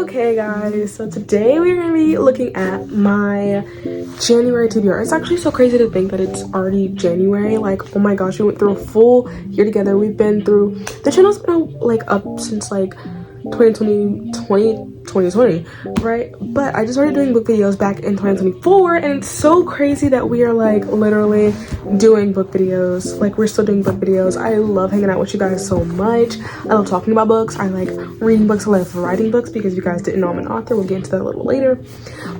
Okay guys, so today we're gonna be looking at my January TBR. It's actually so crazy to think that it's already January. Like, oh my gosh, we went through a full year together. We've been through, the channel's been like up since like 2020, right? But I just started doing book videos back in 2024, and it's so crazy that we are like literally doing book videos. Like, we're still doing book videos. I love hanging out with you guys so much. I love talking about books. I like reading books. I love writing books, because you guys didn't know I'm an author. We'll get into that a little later.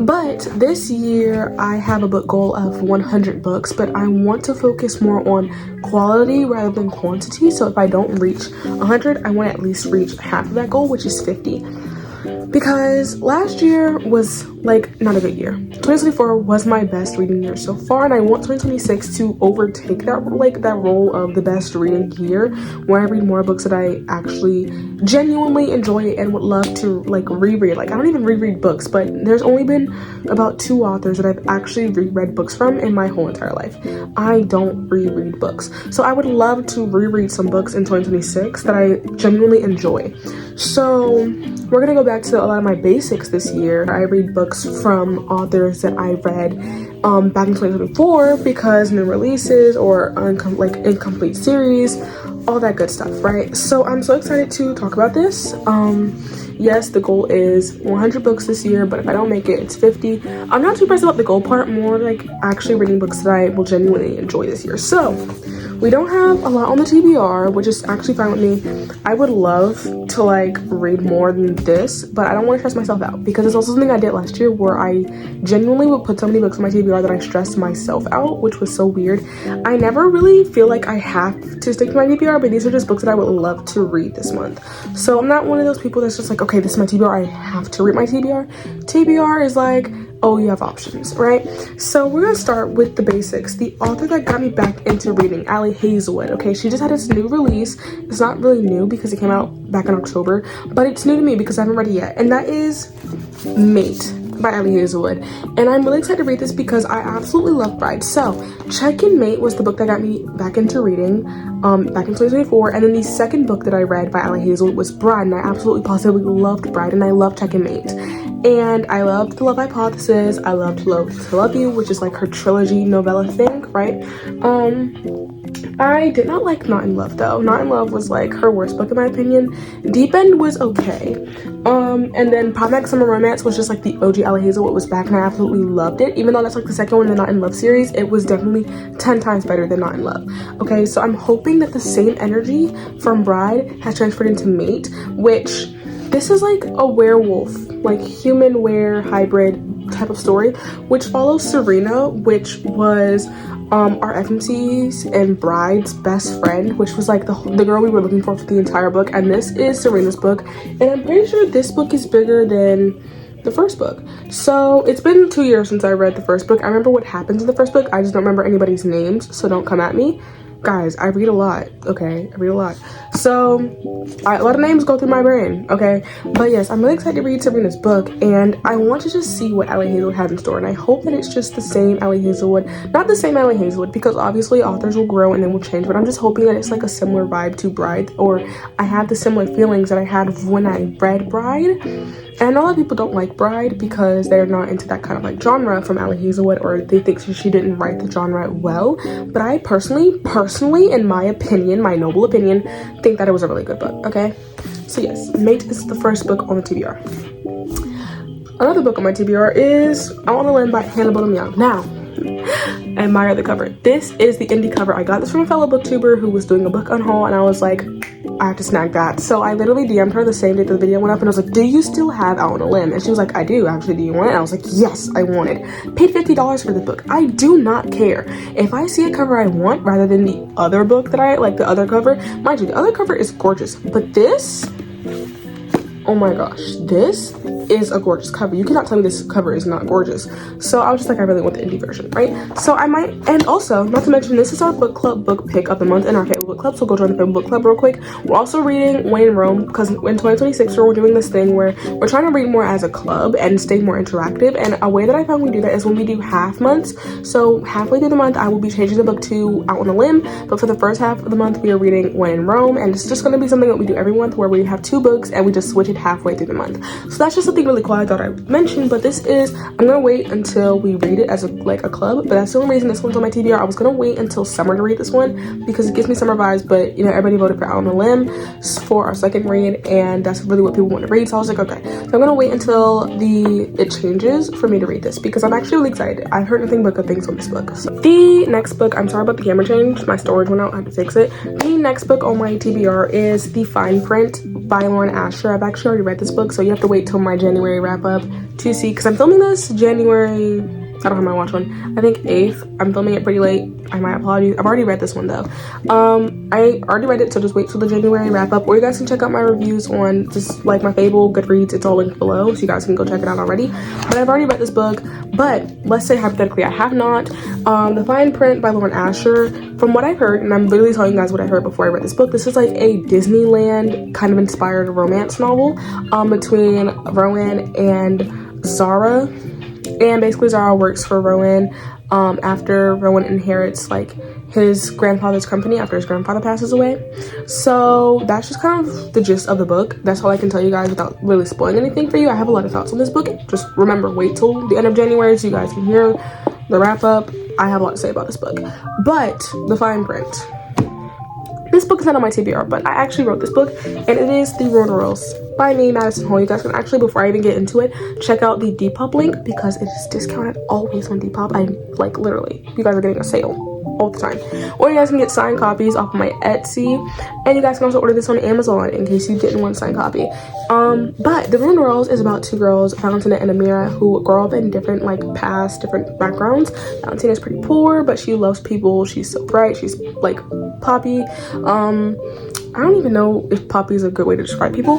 But this year I have a book goal of 100 books, but I want to focus more on quality rather than quantity. So if I don't reach 100, I want to at least reach half of that goal, which is 50. Because last year was like not a good year. 2024 was my best reading year so far, and I want 2026 to overtake that role of the best reading year, where I read more books that I actually genuinely enjoy and would love to like reread. Like, I don't even reread books, but there's only been about 2 authors that I've actually reread books from in my whole entire life. I don't reread books, so I would love to reread some books in 2026 that I genuinely enjoy. So we're gonna go back to a lot of my basics this year. I read books from authors that I read back in 2024 because new releases or incomplete series, all that good stuff, right? So I'm so excited to talk about this. Yes, the goal is 100 books this year, but if I don't make it, it's 50. I'm not too pressed about the goal part, more like actually reading books that I will genuinely enjoy this year. So we don't have a lot on the TBR, which is actually fine with me. I would love to like read more than this, but I don't want to stress myself out, because it's also something I did last year where I genuinely would put so many books on my TBR that I stressed myself out, which was so weird. I never really feel like I have to stick to my TBR, but these are just books that I would love to read this month. So I'm not one of those people that's just like, okay, this is my TBR, I have to read my TBR. TBR is like, oh, you have options, right? So we're gonna start with the basics. The author that got me back into reading, 𝘰𝘱𝘯𝘯, okay? She just had this new release. It's not really new because it came out back in October, but it's new to me because I haven't read it yet, and that is Mate by 𝘰𝘱𝘯𝘯. And I'm really excited to read this because I absolutely love Bride. So Check-in Mate was the book that got me back into reading back in 2024, and then the second book that I read by 𝘰𝘱𝘯𝘯 was Bride, and I absolutely positively loved Bride, and I loved Check-in Mate. And I loved The Love Hypothesis. I loved To Love You, which is like her trilogy novella thing, right? I did not like Not in Love though. Not in Love was like her worst book in my opinion. Deep End was okay. And then Pop Summer Romance was just like the OG 𝘰𝘱𝘯𝘯 was back, and I absolutely loved it. Even though that's like the second one in the Not in Love series, it was definitely 10 times better than Not in Love. Okay, so I'm hoping that the same energy from Bride has transferred into Mate, which this is like a werewolf, like human were hybrid type of story, which follows Serena, which was our FMC's and Bride's best friend, which was like the girl we were looking for the entire book. And this is Serena's book, and I'm pretty sure this book is bigger than the first book. So it's been 2 years since I read the first book. I remember what happens in the first book, I just don't remember anybody's names, so don't come at me. Guys, I read a lot, okay? I read a lot. So a lot of names go through my brain, okay? But yes, I'm really excited to read Serena's book, and I want to just see what 𝘰𝘱𝘯𝘯 has in store. And I hope that it's just the same 𝘰𝘱𝘯𝘯, not the same 𝘰𝘱𝘯𝘯, because obviously authors will grow and they will change, but I'm just hoping that it's like a similar vibe to Bride, or I have the similar feelings that I had when I read Bride. And I know a lot of people don't like Bride because they're not into that kind of like genre from 𝘰𝘱𝘯𝘯, or they think she didn't write the genre well. But I personally, in my opinion, my noble opinion, think that it was a really good book, okay? So yes, Mate is the first book on the TBR. Another book on my TBR is Out on a Limb by Hannah Bonham Young. Now, I admire the cover. This is the indie cover. I got this from a fellow booktuber who was doing a book unhaul, and I was like, I have to snag that. So I literally DM'd her the same day that the video went up, and I was like, do you still have Out on a Limb? And she was like, I do actually. Do you want it? And I was like, yes, I want it. Paid $50 for the book. I do not care. If I see a cover I want rather than the other book that I like, the other cover, mind you, the other cover is gorgeous, but this, oh my gosh, this is a gorgeous cover. You cannot tell me this cover is not gorgeous. So I was just like, I really want the indie version, right? So I might, and also, not to mention, this is our book club book pick of the month in our favorite book club, so go join the favorite book club real quick. We're also reading When in Rome, because in 2026 we're doing this thing where we're trying to read more as a club and stay more interactive, and a way that I found we do that is when we do half months. So halfway through the month I will be changing the book to Out on a Limb, but for the first half of the month we are reading When in Rome, and it's just going to be something that we do every month where we have 2 books and we just switch it read halfway through the month. So that's just something really cool I thought I'd mention. But this is, I'm gonna wait until we read it as a club, but that's the only reason this one's on my TBR. I was gonna wait until summer to read this one because it gives me summer vibes, but you know, everybody voted for Out on a Limb for our second read, and that's really what people want to read. So I was like, okay, so I'm gonna wait until it changes for me to read this because I'm actually really excited. I've heard nothing but good things on this book. So the next book, I'm sorry about the camera change, my storage went out, I had to fix it. The next book on my TBR is The Fine Print by Lauren Asher. I've actually already read this book, so you have to wait till my January wrap up to see, because I'm filming this January, I don't have my watch on, I think 8th. I'm filming it pretty late. My apologies. I've already read this one though. I already read it, so just wait till the January wrap up, or you guys can check out my reviews on just like my Fable, Goodreads. It's all linked below, so you guys can go check it out already. But I've already read this book, but let's say hypothetically I have not. The Fine Print by Lauren Asher, from what I've heard, and I'm literally telling you guys what I heard before I read this book, this is like a Disneyland kind of inspired romance novel between Rowan and Zara. And basically Zara works for Rowan after Rowan inherits like his grandfather's company after his grandfather passes away. So that's just kind of the gist of the book. That's all I can tell you guys without really spoiling anything for you. I have a lot of thoughts on this book. Just remember, wait till the end of January so you guys can hear the wrap up. I have a lot to say about this book. But The Fine Print, this book is not on my TBR, but I actually wrote this book, and it is The Ruined Worlds by me, Madison Hall. You guys can actually, before I even get into it, check out the Depop link because it is discounted always on Depop. I like literally, you guys are getting a sale all the time. Or you guys can get signed copies off of my Etsy, and you guys can also order this on Amazon in case you didn't want a signed copy. But The Ruined Worlds is about two girls, Valentina and Amira, who grow up in different like past, different backgrounds. Valentina is pretty poor, but she loves people. She's so bright. She's like Poppy. I don't even know if Poppy is a good way to describe people,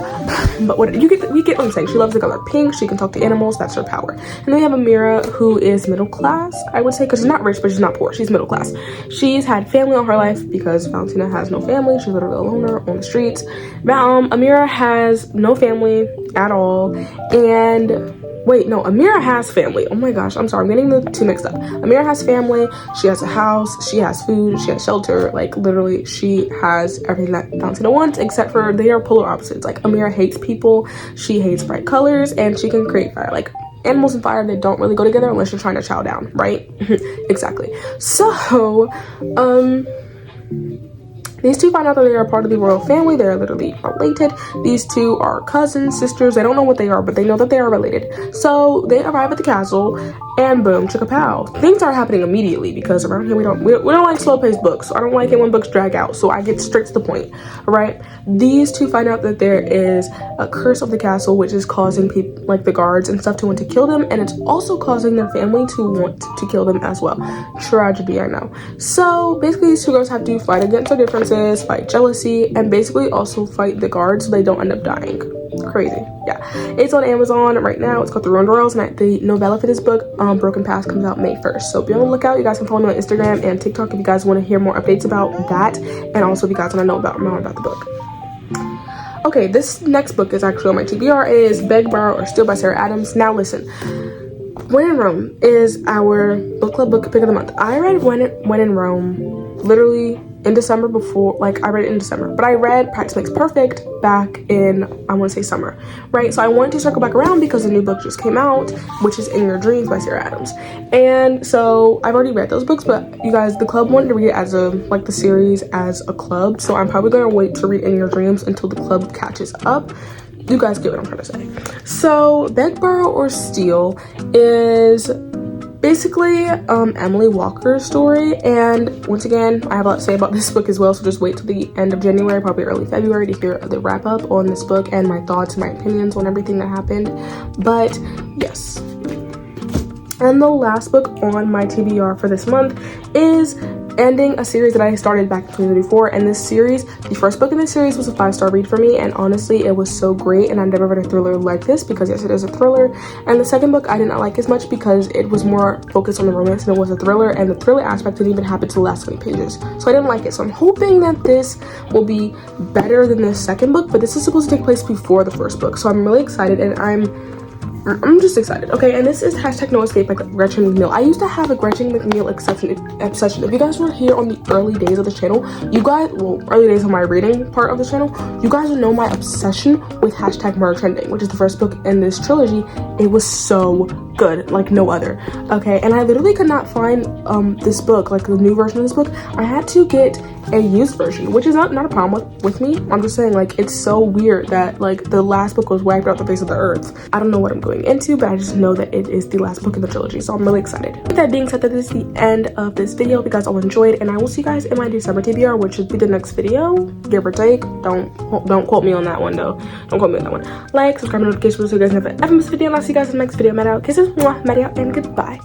but you get what I'm saying. She loves the color pink. She can talk to animals. That's her power. And then we have Amira, who is middle class, I would say, because she's not rich, but she's not poor. She's middle class. She's had family all her life because Valentina has no family. She's literally a loner on the streets. Amira has no family at all, and wait, no, Amira has family. Oh my gosh, I'm sorry, I'm getting the two mixed up. Amira has family, she has a house, she has food, she has shelter. Like literally, she has everything that Valentina wants, except for they are polar opposites. Like Amira hates people, she hates bright colors, and she can create fire. Like animals and fire, they don't really go together unless you're trying to chow down, right? Exactly. So, these two find out that they are part of the royal family. They are literally related. These two are cousins, sisters. They don't know what they are, but they know that they are related. So they arrive at the castle, and boom, chicka-pow. Things are happening immediately because around here we don't like slow-paced books. So I don't like it when books drag out. So I get straight to the point. All right. These two find out that there is a curse of the castle, which is causing people like the guards and stuff to want to kill them, and it's also causing their family to want to kill them as well. Tragedy, I know. So basically, these two girls have to fight against their differences, fight jealousy, and basically also fight the guards so they don't end up dying. Crazy. Yeah, it's on Amazon right now. It's called The Ruined Worlds, and the novella for this book, Broken Past, comes out May 1st. So be on the lookout. You guys can follow me on Instagram and TikTok if you guys want to hear more updates about that, and also if you guys want to know more about the book. Okay, this next book is actually on my TBR. It is Beg, Borrow, or Steal by Sarah Adams. Now listen, When in Rome is our book club book pick of the month. I read When in Rome literally in December before, like I read it in December, but I read Practice Makes Perfect back in, I want to say summer, right? So I wanted to circle back around because the new book just came out, which is In Your Dreams by Sarah Adams. And so I've already read those books, but you guys, the club wanted to read it as like the series as a club. So I'm probably going to wait to read In Your Dreams until the club catches up. You guys get what I'm trying to say. So Beg, Borrow, or Steal is basically Emily Walker's story, and once again I have a lot to say about this book as well, so just wait till the end of January, probably early February, to hear the wrap up on this book and my thoughts and my opinions on everything that happened. But yes, and the last book on my TBR for this month is ending a series that I started back in 2024, and this series, the first book in this series, was a 5-star read for me, and honestly it was so great, and I've never read a thriller like this because yes, it is a thriller. And the second book I did not like as much because it was more focused on the romance than it was a thriller, and the thriller aspect didn't even happen to the last 20 pages, so I didn't like it. So I'm hoping that this will be better than the second book, but this is supposed to take place before the first book, so I'm really excited, and I'm I'm just excited. Okay, and this is hashtag no escape by Gretchen McNeil. I used to have a Gretchen McNeil obsession. If you guys were here on the early days of the channel, you guys, well, early days of my reading part of the channel, you guys will know my obsession with hashtag murder trending, which is the first book in this trilogy. It was so good, like no other. Okay, and I literally could not find this book, like the new version of this book. I had to get a used version, which is not a problem with me. I'm just saying, like, it's so weird that like the last book was wiped out the face of the earth. I don't know what I'm going into, but I just know that it is the last book in the trilogy, so I'm really excited. With that being said, that is the end of this video. If you guys all enjoyed, and I will see you guys in my December TBR, which should be the next video, give or take. Don't quote me on that one though. Don't quote me on that one. Like, subscribe, notifications so you guys never ever miss a video, and I'll see you guys in the next video. I'm out. Kisses, mwah, Maria, and goodbye.